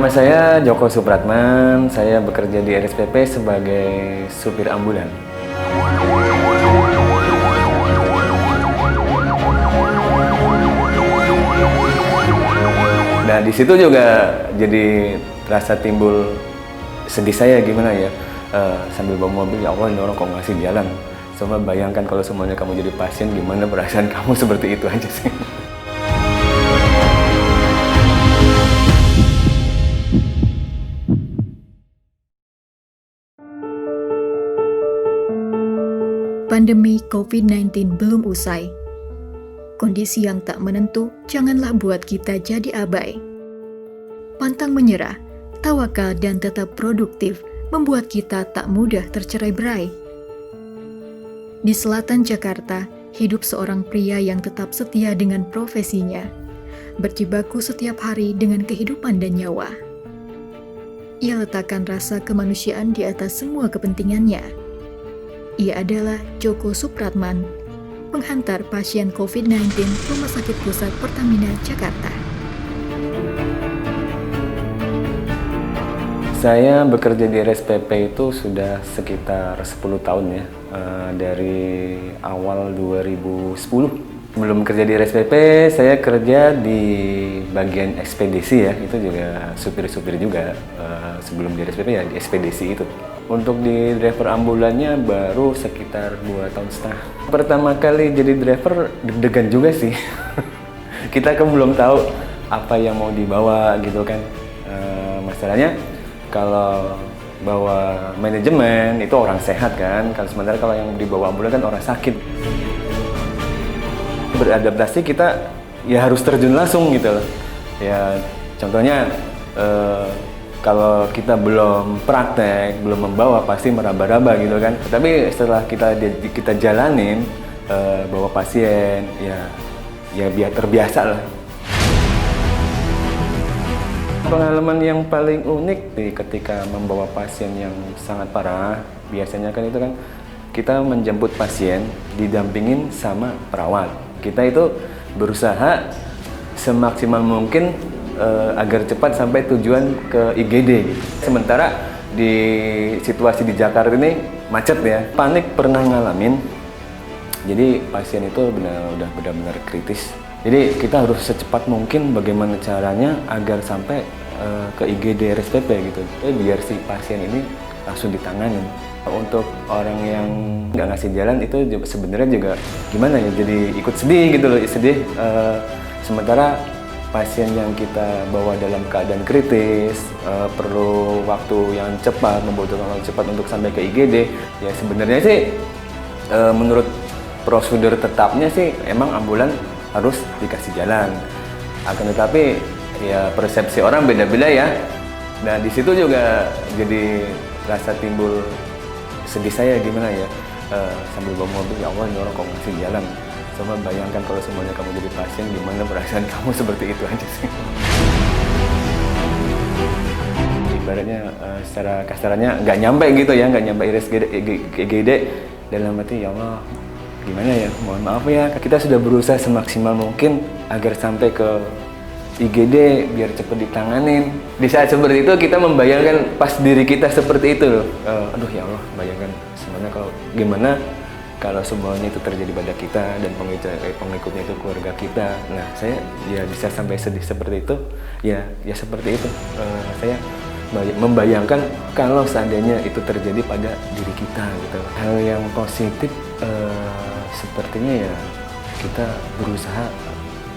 Nama saya Joko Supratman, saya bekerja di RSPP sebagai supir ambulan. Nah, di situ juga jadi rasa timbul sedih saya gimana ya, sambil bawa mobil, ya Allah ini orang kok ngasih jalan. Coba bayangkan kalau semuanya kamu jadi pasien, gimana perasaan kamu seperti itu aja sih. Pandemi COVID-19 belum usai. Kondisi yang tak menentu janganlah buat kita jadi abai. Pantang menyerah, tawakal dan tetap produktif membuat kita tak mudah tercerai-berai. Di selatan Jakarta, hidup seorang pria yang tetap setia dengan profesinya, berjibaku setiap hari dengan kehidupan dan nyawa. Ia letakkan rasa kemanusiaan di atas semua kepentingannya. Ia adalah Joko Supratman, penghantar pasien COVID-19 Rumah Sakit Pusat Pertamina Jakarta. Saya bekerja di RSPP itu sudah sekitar 10 tahun ya, dari awal 2010. Sebelum kerja di RSPP, saya kerja di bagian ekspedisi ya, itu juga supir-supir juga. Sebelum di RSPP ya di ekspedisi itu. Untuk di driver ambulannya baru sekitar 2 tahun setengah. Pertama kali jadi driver deg-degan juga sih. Kita kan belum tahu apa yang mau dibawa gitu kan. Masalahnya kalau bawa manajemen itu orang sehat kan, kalau sementara kalau yang dibawa ambulan kan orang sakit. Beradaptasi kita ya harus terjun langsung gitu loh. Ya contohnya kalau kita belum praktek, belum membawa, pasti meraba-raba gitu kan. Tapi setelah kita jalanin, bawa pasien, ya biar terbiasa lah. Pengalaman yang paling unik ketika membawa pasien yang sangat parah, biasanya kan itu kan kita menjemput pasien, didampingin sama perawat. Kita itu berusaha semaksimal mungkin agar cepat sampai tujuan ke IGD. Sementara di situasi di Jakarta ini macet ya, panik pernah ngalamin. Jadi pasien itu udah benar-benar kritis. Jadi kita harus secepat mungkin bagaimana caranya agar sampai ke IGD RSPP gitu. Biar si pasien ini langsung ditangani. Untuk orang yang nggak ngasih jalan itu sebenarnya juga gimana ya, jadi ikut sedih gitu loh, sedih. Sementara pasien yang kita bawa dalam keadaan kritis, perlu waktu yang cepat, membutuhkan waktu cepat untuk sampai ke IGD, ya sebenarnya sih menurut prosedur tetapnya sih emang ambulan harus dikasih jalan. Akan tetapi ya persepsi orang beda-beda ya. Nah di situ juga jadi rasa timbul sedih saya gimana ya, sambil bawa mobil, ya Allah ini orang kok ngasih jalan. Coba bayangkan kalau semuanya kamu jadi pasien, gimana perasaan kamu seperti itu aja sih. Ibaratnya secara kasarannya nggak nyampe gitu ya, nggak nyampe IGD, dalam hati ya Allah gimana ya, mohon maaf ya, kita sudah berusaha semaksimal mungkin agar sampai ke IGD biar cepat ditanganin. Di saat seperti itu kita membayangkan pas diri kita seperti itu loh. Aduh ya Allah, bayangkan semuanya kalau gimana kalau semuanya itu terjadi pada kita dan pengikutnya itu keluarga kita. Nah saya ya bisa sampai sedih seperti itu, ya seperti itu. Saya membayangkan kalau seandainya itu terjadi pada diri kita gitu. Hal yang positif sepertinya ya kita berusaha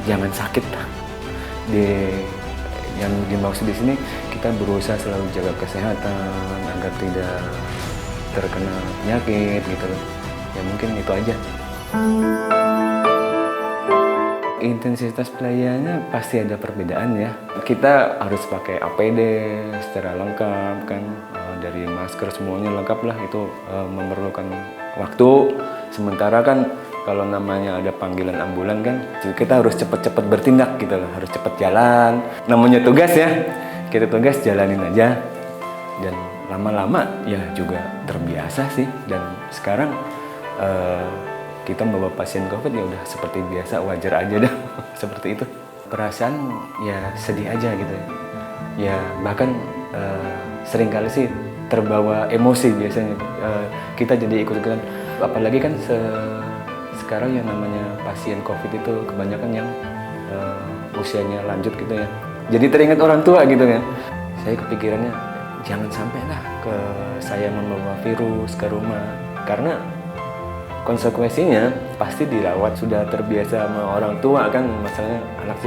jangan sakit. Yang dimaksud di sini kita berusaha selalu jaga kesehatan agar tidak terkena penyakit gitu loh. Ya mungkin itu aja. Intensitas pelayanannya pasti ada perbedaan ya. Kita harus pakai APD secara lengkap kan, dari masker semuanya lengkap lah, itu memerlukan waktu. Sementara kan kalau namanya ada panggilan ambulan kan, kita harus cepat-cepat bertindak gitu loh, harus cepat jalan. Namanya tugas ya, kita tugas jalanin aja. Dan lama-lama ya juga terbiasa sih. Dan sekarang kita membawa pasien COVID ya udah seperti biasa, wajar aja dah. Seperti itu. Perasaan ya sedih aja gitu ya. Ya bahkan seringkali sih terbawa emosi biasanya. Kita jadi ikut-ikutan, apalagi kan sekarang yang namanya pasien COVID itu kebanyakan yang usianya lanjut gitu ya. Jadi teringat orang tua gitu kan. Saya kepikirannya jangan sampai lah saya membawa virus ke rumah, karena konsekuensinya pasti dirawat, sudah terbiasa sama orang tua kan, masalahnya anak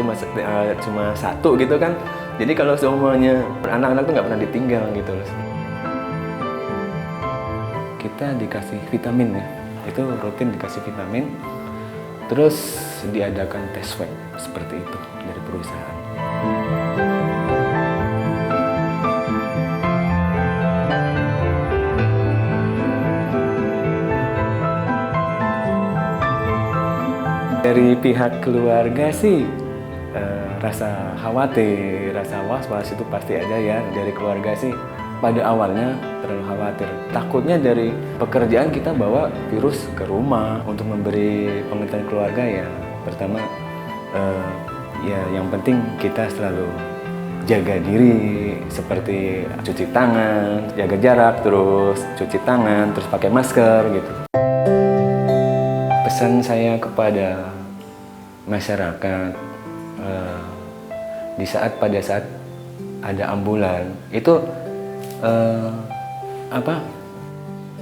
cuma satu gitu kan. Jadi kalau semuanya anak-anak tuh nggak pernah ditinggal gitu loh. Kita dikasih vitamin ya, itu rutin dikasih vitamin, terus diadakan tes swab seperti itu dari perusahaan. Dari pihak keluarga sih rasa khawatir, rasa was-was itu pasti ada ya. Dari keluarga sih pada awalnya terlalu khawatir. Takutnya dari pekerjaan kita bawa virus ke rumah. Untuk memberi pengertian keluarga ya, pertama ya yang penting kita selalu jaga diri, seperti cuci tangan, jaga jarak, terus cuci tangan, terus pakai masker gitu. Pesan saya kepada masyarakat, pada saat ada ambulan itu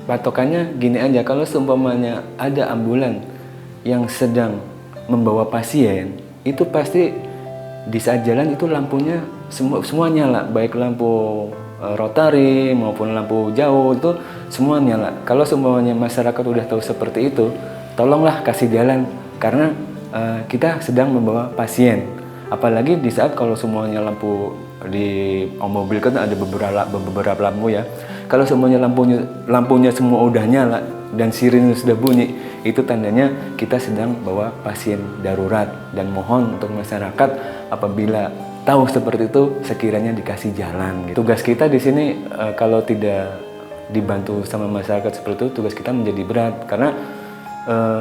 patokannya gini aja, kalau seumpamanya ada ambulan yang sedang membawa pasien, itu pasti di saat jalan itu lampunya semua nyala, baik lampu rotari maupun lampu jauh itu semua nyala. Kalau seumpamanya masyarakat udah tahu seperti itu, tolonglah kasih jalan, karena kita sedang membawa pasien. Apalagi di saat kalau semuanya lampu di mobil kan ada beberapa lampu ya. Kalau semuanya lampunya semua udah nyala dan sirine sudah bunyi, itu tandanya kita sedang bawa pasien darurat. Dan mohon untuk masyarakat apabila tahu seperti itu sekiranya dikasih jalan. Gitu. Tugas kita di sini kalau tidak dibantu sama masyarakat seperti itu, tugas kita menjadi berat, karena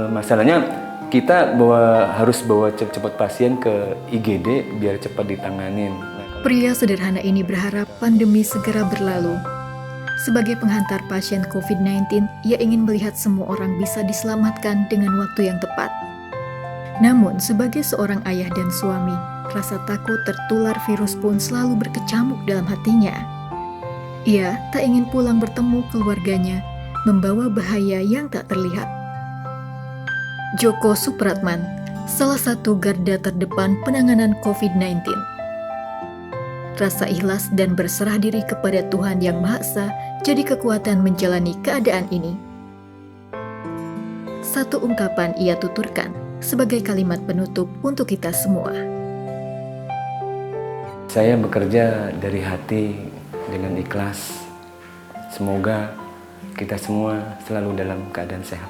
masalahnya kita harus bawa cepat pasien ke IGD biar cepat ditanganin. Pria sederhana ini berharap pandemi segera berlalu. Sebagai penghantar pasien COVID-19, ia ingin melihat semua orang bisa diselamatkan dengan waktu yang tepat. Namun, sebagai seorang ayah dan suami, rasa takut tertular virus pun selalu berkecamuk dalam hatinya. Ia tak ingin pulang bertemu keluarganya, membawa bahaya yang tak terlihat. Joko Supratman, salah satu garda terdepan penanganan COVID-19. Rasa ikhlas dan berserah diri kepada Tuhan Yang Maha Esa jadi kekuatan menjalani keadaan ini. Satu ungkapan ia tuturkan sebagai kalimat penutup untuk kita semua. Saya bekerja dari hati dengan ikhlas. Semoga kita semua selalu dalam keadaan sehat.